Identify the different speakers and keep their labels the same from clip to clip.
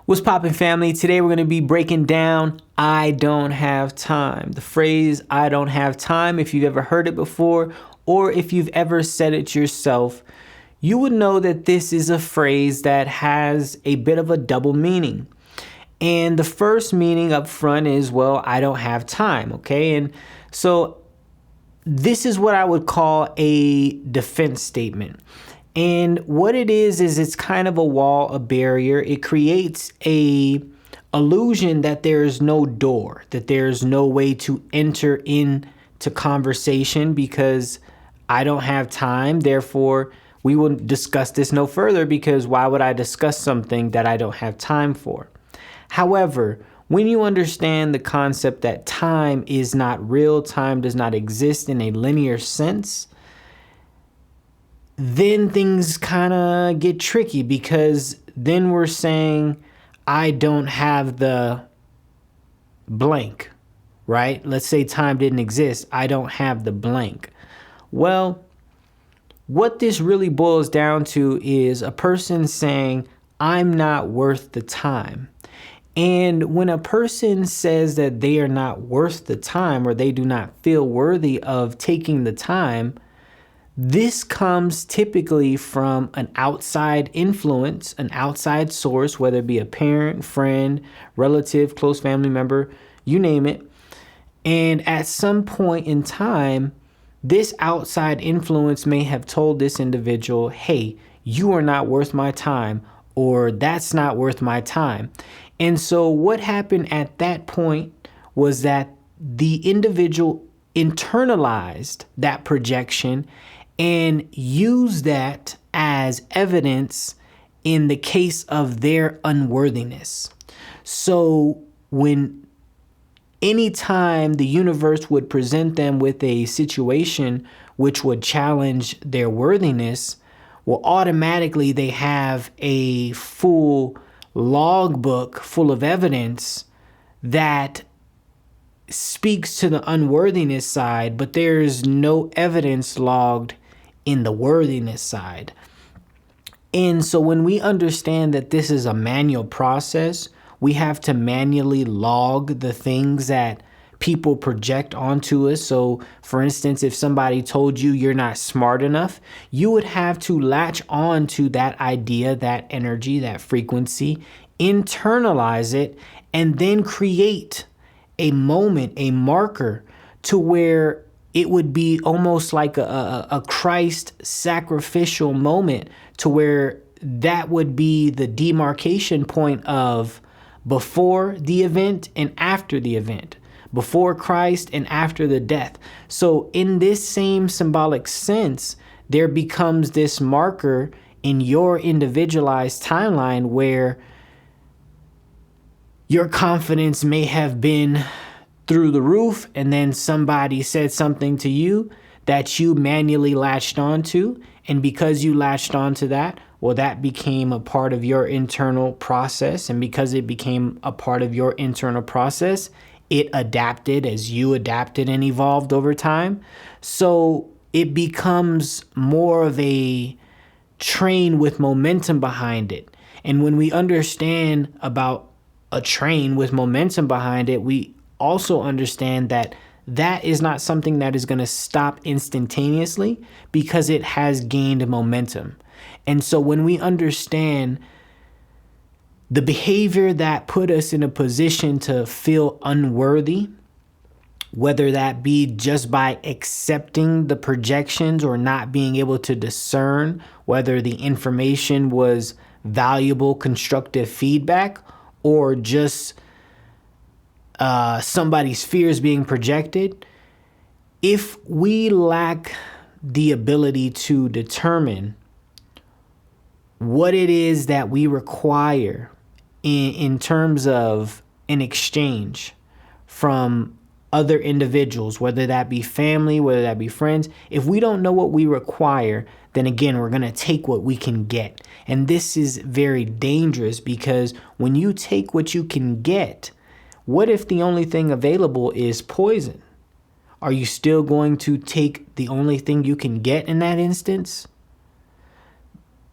Speaker 1: What's poppin', family? Today we're going to be breaking down I don't have time. The phrase I don't have time, if you've ever heard it before or if you've ever said it yourself, you would know that this is a phrase that has a bit of a double meaning. And the first meaning up front is, well, I don't have time, okay? And so this is what I would call a defense statement. And what it is it's kind of a wall, a barrier. It creates a illusion that there's no door, that there's no way to enter into conversation because I don't have time. Therefore, we will discuss this no further because why would I discuss something that I don't have time for? However, when you understand the concept that time is not real, time does not exist in a linear sense, then things kind of get tricky because then we're saying I don't have the blank, right? Let's say time didn't exist. I don't have the blank. Well, what this really boils down to is a person saying I'm not worth the time. And when a person says that they are not worth the time or they do not feel worthy of taking the time, this comes typically from an outside influence, an outside source, whether it be a parent, friend, relative, close family member, you name it. And at some point in time, this outside influence may have told this individual, hey, you are not worth my time, or that's not worth my time. And so what happened at that point was that the individual internalized that projection and use that as evidence in the case of their unworthiness. So when anytime the universe would present them with a situation which would challenge their worthiness, well, automatically they have a full logbook full of evidence that speaks to the unworthiness side, but there's no evidence logged in the worthiness side. And so when we understand that this is a manual process, we have to manually log the things that people project onto us. So for instance, if somebody told you you're not smart enough, you would have to latch on to that idea, that energy, that frequency, internalize it, and then create a moment, a marker to where it would be almost like a Christ sacrificial moment to where that would be the demarcation point of before the event and after the event, before Christ and after the death. So in this same symbolic sense, there becomes this marker in your individualized timeline where your confidence may have been through the roof, and then somebody said something to you that you manually latched onto. And because you latched onto that, well, that became a part of your internal process. And because it became a part of your internal process, it adapted as you adapted and evolved over time. So it becomes more of a train with momentum behind it. And when we understand about a train with momentum behind it, we also understand that that is not something that is going to stop instantaneously because it has gained momentum. And so when we understand the behavior that put us in a position to feel unworthy, whether that be just by accepting the projections or not being able to discern whether the information was valuable, constructive feedback, or just somebody's fears being projected, if we lack the ability to determine what it is that we require in terms of an exchange from other individuals, whether that be family, whether that be friends, if we don't know what we require, then again, we're going to take what we can get. And this is very dangerous because when you take what you can get, what if the only thing available is poison? Are you still going to take the only thing you can get in that instance?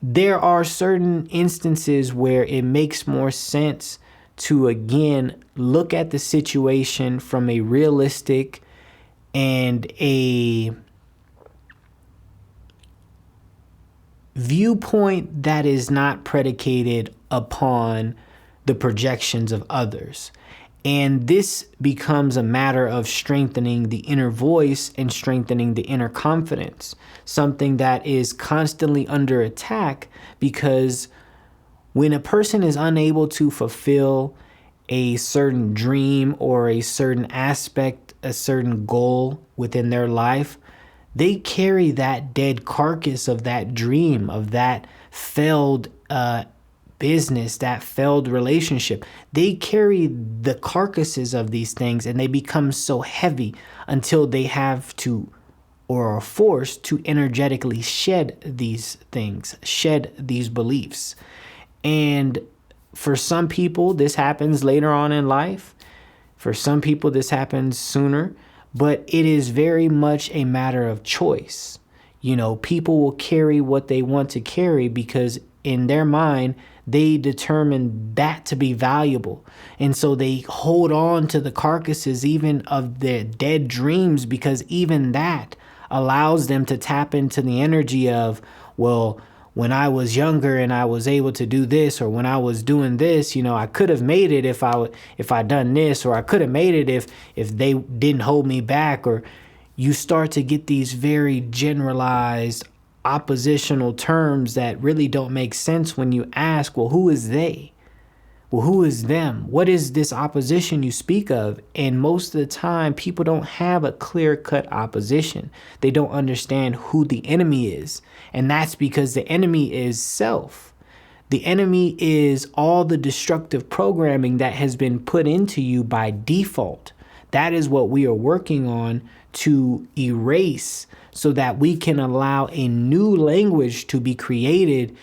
Speaker 1: there are certain instances where it makes more sense to, again, look at the situation from a realistic and a viewpoint that is not predicated upon the projections of others. And this becomes a matter of strengthening the inner voice and strengthening the inner confidence, something that is constantly under attack, because when a person is unable to fulfill a certain dream or a certain aspect, a certain goal within their life, they carry that dead carcass of that dream, of that failed business, that failed relationship. They carry the carcasses of these things, and they become so heavy until they have to, or are forced to, energetically shed these things, shed these beliefs. And for some people, this happens later on in life. For some people, this happens sooner. But it is very much a matter of choice. You know, people will carry what they want to carry because in their mind, they determine that to be valuable. And so they hold on to the carcasses even of their dead dreams, because even that allows them to tap into the energy of, well, when I was younger and I was able to do this, or when I was doing this, you know, I could have made it if I done this, or I could have made it if they didn't hold me back. Or you start to get these very generalized oppositional terms that really don't make sense when you ask, well, who is they? Well, who is them? What is this opposition you speak of? And most of the time, people don't have a clear-cut opposition. They don't understand who the enemy is. And that's because the enemy is self. The enemy is all the destructive programming that has been put into you by default. That is what we are working on to erase, so that we can allow a new language to be created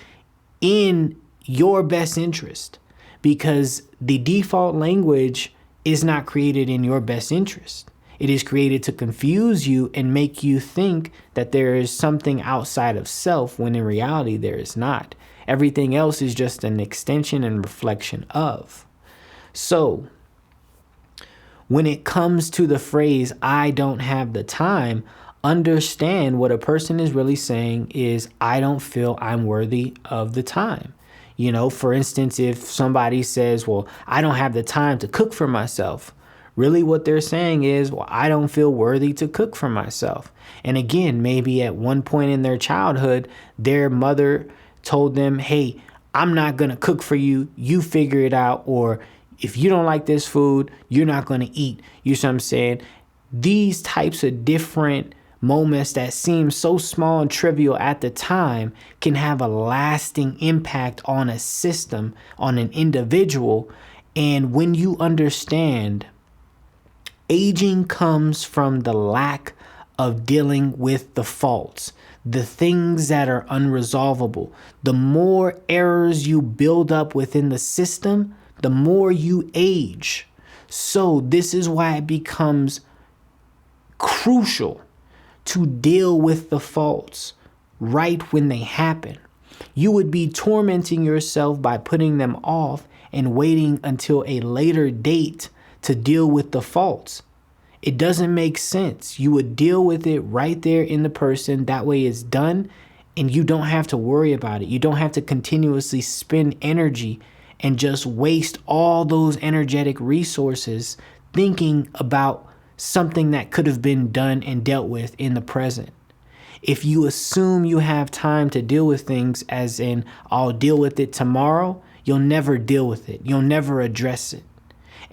Speaker 1: in your best interest. Because the default language is not created in your best interest. It is created to confuse you and make you think that there is something outside of self, when in reality there is not. Everything else is just an extension and reflection of. So, when it comes to the phrase, I don't have the time, understand what a person is really saying is, I don't feel I'm worthy of the time. You know, for instance, if somebody says, well, I don't have the time to cook for myself, really what they're saying is, well, I don't feel worthy to cook for myself. And again, maybe at one point in their childhood, their mother told them, hey, I'm not going to cook for you. You figure it out. Or if you don't like this food, you're not going to eat. You see what I'm saying? These types of different moments that seem so small and trivial at the time can have a lasting impact on a system, on an individual. And when you understand, aging comes from the lack of dealing with the faults, the things that are unresolvable. The more errors you build up within the system, the more you age. So this is why it becomes crucial to deal with the faults right when they happen. You would be tormenting yourself by putting them off and waiting until a later date to deal with the faults. It doesn't make sense. You would deal with it right there in the person. That way it's done, and you don't have to worry about it. You don't have to continuously spend energy and just waste all those energetic resources thinking about something that could have been done and dealt with in the present. If you assume you have time to deal with things, as in, I'll deal with it tomorrow, you'll never deal with it. You'll never address it.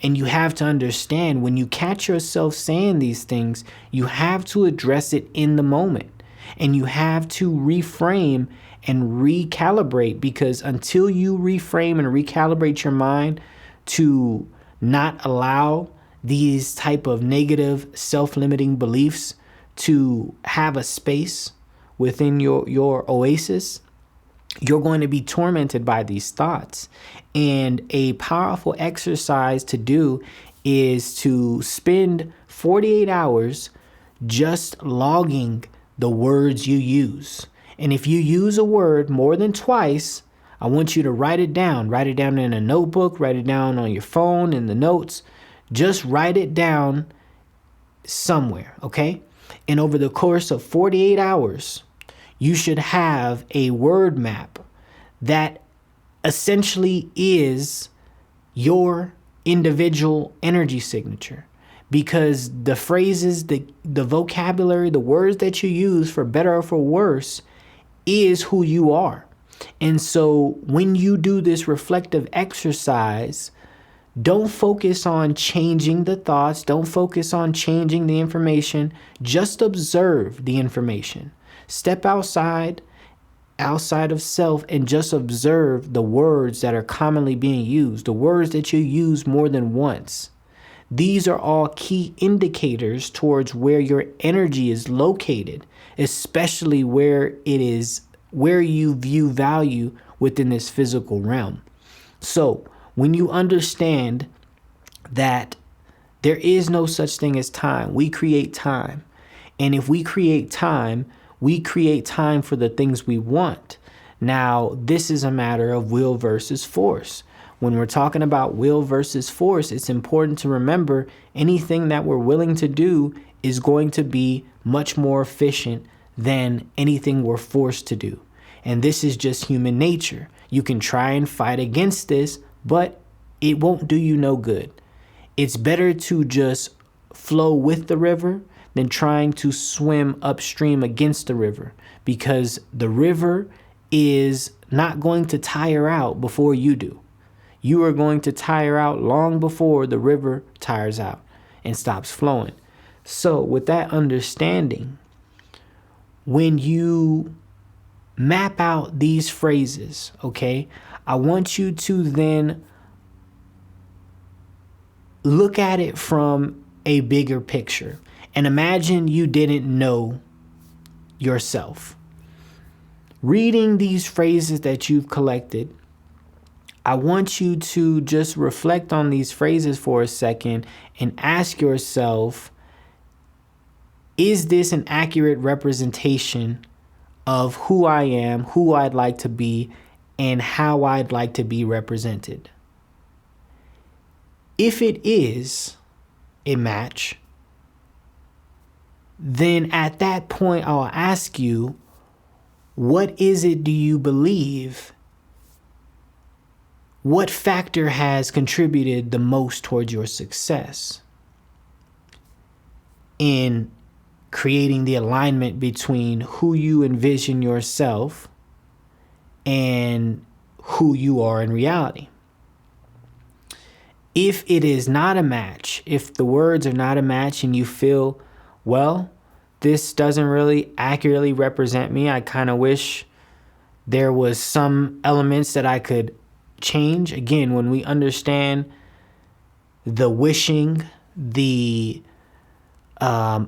Speaker 1: And you have to understand, when you catch yourself saying these things, you have to address it in the moment. And you have to reframe and recalibrate, because until you reframe and recalibrate your mind to not allow these type of negative self-limiting beliefs to have a space within your oasis, you're going to be tormented by these thoughts. And a powerful exercise to do is to spend 48 hours just logging the words you use. And if you use a word more than twice, I want you to write it down. Write it down in a notebook, write it down on your phone, in the notes. Just write it down somewhere, okay? And over the course of 48 hours, you should have a word map that essentially is your individual energy signature. Because the phrases, the vocabulary, the words that you use, for better or for worse, is who you are. And so when you do this reflective exercise, don't focus on changing the thoughts. Don't focus on changing the information. Just observe the information. Step outside of self and just observe the words that are commonly being used, the words that you use more than once. These are all key indicators towards where your energy is located, especially where it is, where you view value within this physical realm. So when you understand that there is no such thing as time, we create time. And if we create time for the things we want. Now, this is a matter of will versus force. When we're talking about will versus force, it's important to remember anything that we're willing to do is going to be much more efficient than anything we're forced to do. And this is just human nature. You can try and fight against this, but it won't do you no good. It's better to just flow with the river than trying to swim upstream against the river, because the river is not going to tire out before you do. You are going to tire out long before the river tires out and stops flowing. So with that understanding, when you map out these phrases, okay, I want you to then look at it from a bigger picture and imagine you didn't know yourself. Reading these phrases that you've collected, I want you to just reflect on these phrases for a second and ask yourself, is this an accurate representation of who I am, who I'd like to be, and how I'd like to be represented? If it is a match, then at that point I'll ask you, what is it do you believe? What factor has contributed the most towards your success in creating the alignment between who you envision yourself and who you are in reality? If it is not a match, if the words are not a match and you feel, well, this doesn't really accurately represent me, I kind of wish there was some elements that I could change. Again, when we understand the wishing, the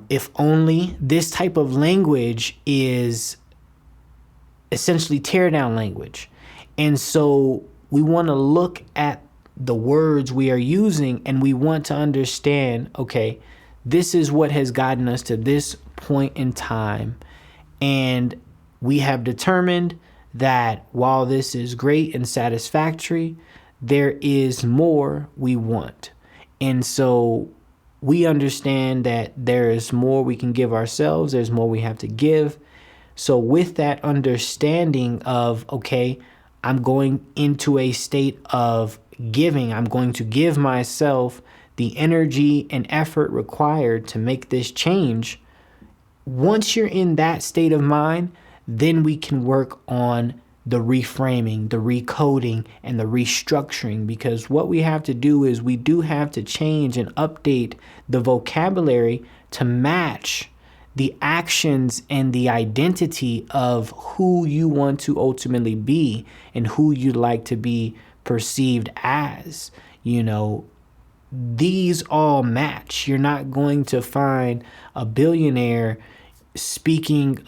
Speaker 1: if only, this type of language is essentially tear down language. And so we want to look at the words we are using and we want to understand, okay, this is what has gotten us to this point in time. And we have determined that while this is great and satisfactory, there is more we want. And so we understand that there is more we can give ourselves. There's more we have to give. So with that understanding of, okay, I'm going into a state of giving. I'm going to give myself the energy and effort required to make this change. Once you're in that state of mind, then we can work on the reframing, the recoding, and the restructuring, because what we have to do is we do have to change and update the vocabulary to match the actions and the identity of who you want to ultimately be and who you'd like to be perceived as. You know, these all match. You're not going to find a billionaire speaking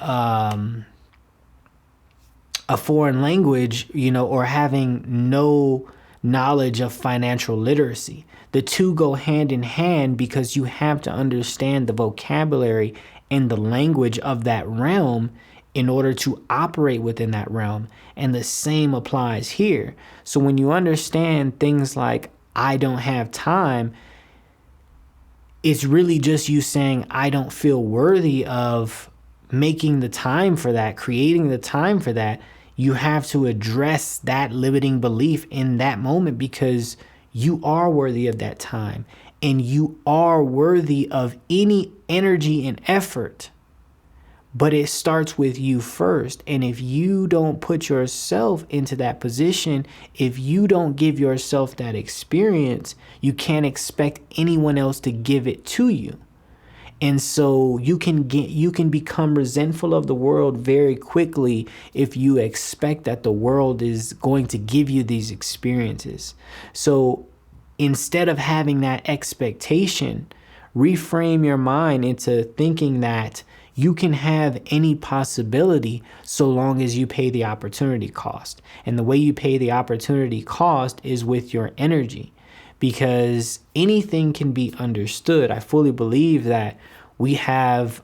Speaker 1: a foreign language, you know, or having no knowledge of financial literacy. The two go hand in hand because you have to understand the vocabulary and the language of that realm in order to operate within that realm. And the same applies here. So when you understand things like, I don't have time, it's really just you saying, I don't feel worthy of making the time for that, creating the time for that. You have to address that limiting belief in that moment, because you are worthy of that time and you are worthy of any energy and effort. But it starts with you first. And if you don't put yourself into that position, if you don't give yourself that experience, you can't expect anyone else to give it to you. And so you can become resentful of the world very quickly if you expect that the world is going to give you these experiences. So instead of having that expectation, reframe your mind into thinking that you can have any possibility so long as you pay the opportunity cost. And the way you pay the opportunity cost is with your energy, because anything can be understood. I fully believe that we have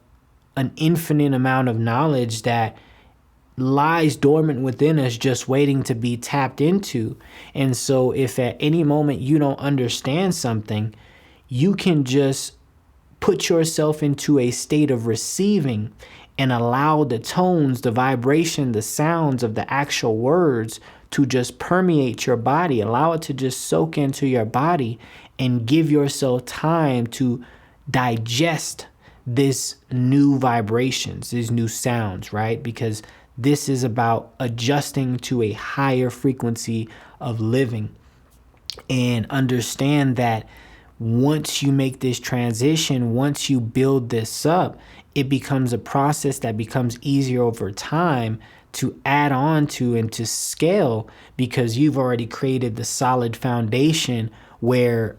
Speaker 1: an infinite amount of knowledge that lies dormant within us, just waiting to be tapped into. And so if at any moment you don't understand something, you can just put yourself into a state of receiving and allow the tones, the vibration, the sounds of the actual words to just permeate your body. Allow it to just soak into your body and give yourself time to digest this new vibrations, these new sounds, right? Because this is about adjusting to a higher frequency of living. And understand that once you make this transition, once you build this up, it becomes a process that becomes easier over time to add on to and to scale, because you've already created the solid foundation where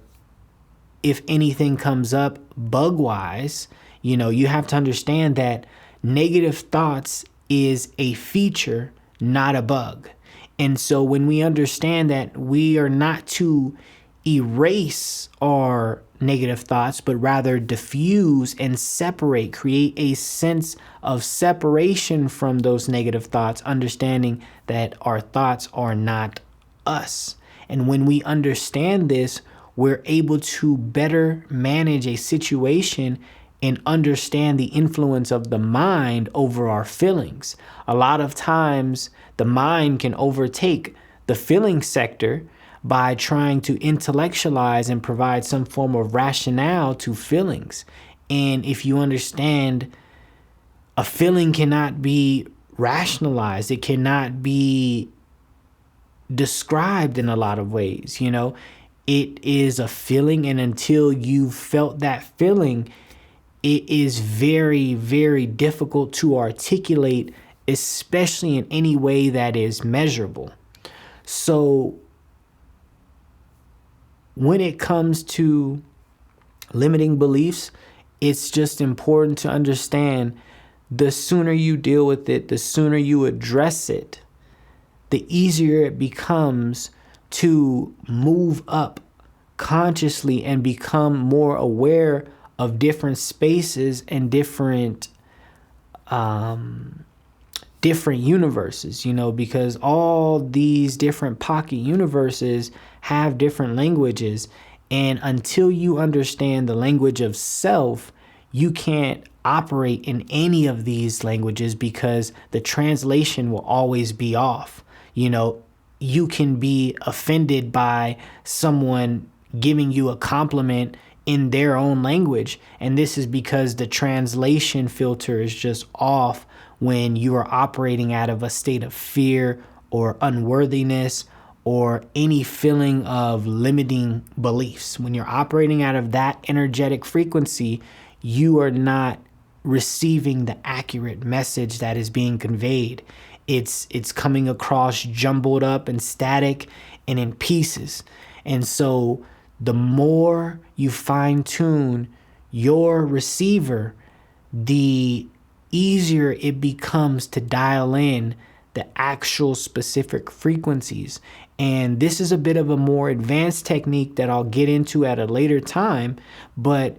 Speaker 1: if anything comes up bug-wise, you have to understand that negative thoughts is a feature, not a bug. And so when we understand that we are not to erase our negative thoughts, but rather diffuse and separate, create a sense of separation from those negative thoughts, understanding that our thoughts are not us. And when we understand this, we're able to better manage a situation and understand the influence of the mind over our feelings. A lot of times the mind can overtake the feeling sector by trying to intellectualize and provide some form of rationale to feelings. And if you understand, a feeling cannot be rationalized, it cannot be described in a lot of ways. It is a feeling, and until you've felt that feeling, it is very, very difficult to articulate, especially in any way that is measurable. So when it comes to limiting beliefs, it's just important to understand the sooner you deal with it, the sooner you address it, the easier it becomes to move up consciously and become more aware of different spaces and different universes, because all these different pocket universes have different languages. And until you understand the language of self, you can't operate in any of these languages, because the translation will always be off. You can be offended by someone giving you a compliment in their own language, and this is because the translation filter is just off when you are operating out of a state of fear or unworthiness or any feeling of limiting beliefs. When you're operating out of that energetic frequency, you are not receiving the accurate message that is being conveyed. It's coming across jumbled up and static and in pieces. And so the more you fine tune your receiver, the easier it becomes to dial in the actual specific frequencies. And this is a bit of a more advanced technique that I'll get into at a later time, but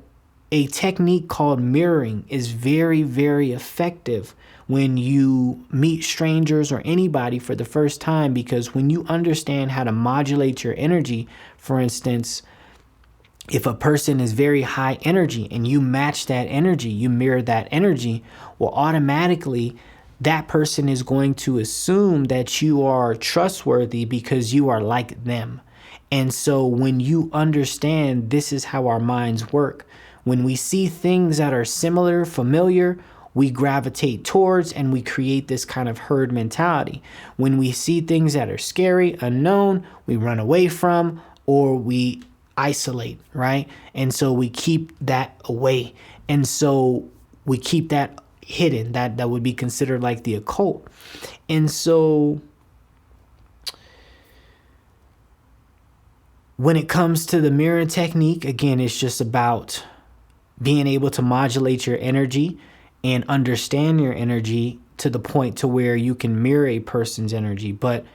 Speaker 1: a technique called mirroring is very, very effective when you meet strangers or anybody for the first time, because when you understand how to modulate your energy, for instance, if a person is very high energy and you match that energy, you mirror that energy, well, automatically that person is going to assume that you are trustworthy because you are like them. And so when you understand this is how our minds work, when we see things that are similar, familiar, we gravitate towards and we create this kind of herd mentality. When we see things that are scary, unknown, we run away from, or we isolate, right? And so we keep that away. And so we keep that hidden. That would be considered like the occult. And so when it comes to the mirror technique, again, it's just about being able to modulate your energy and understand your energy to the point to where you can mirror a person's energy. But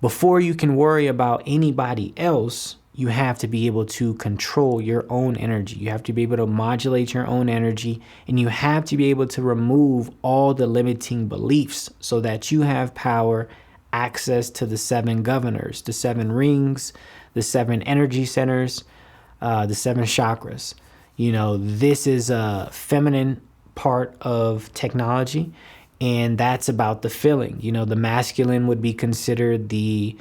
Speaker 1: before you can worry about anybody else, you have to be able to control your own energy. You have to be able to modulate your own energy, and you have to be able to remove all the limiting beliefs so that you have power, access to the 7 governors, the 7 rings, the 7 energy centers, the 7 chakras. You know, this is a feminine part of technology, and that's about the feeling. You know, the masculine would be considered the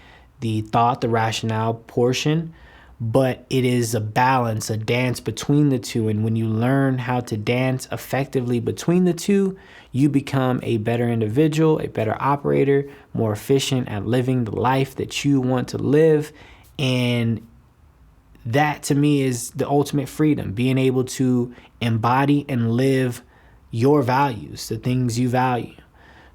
Speaker 1: thought, the rationale portion, but it is a balance, a dance between the two. And when you learn how to dance effectively between the two, you become a better individual, a better operator, more efficient at living the life that you want to live. And that to me is the ultimate freedom, being able to embody and live your values, the things you value.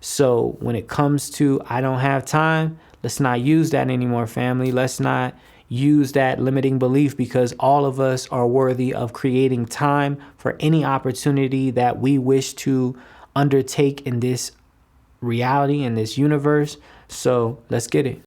Speaker 1: So when it comes to I don't have time, let's not use that anymore, family. Let's not use that limiting belief, because all of us are worthy of creating time for any opportunity that we wish to undertake in this reality, in this universe. So let's get it.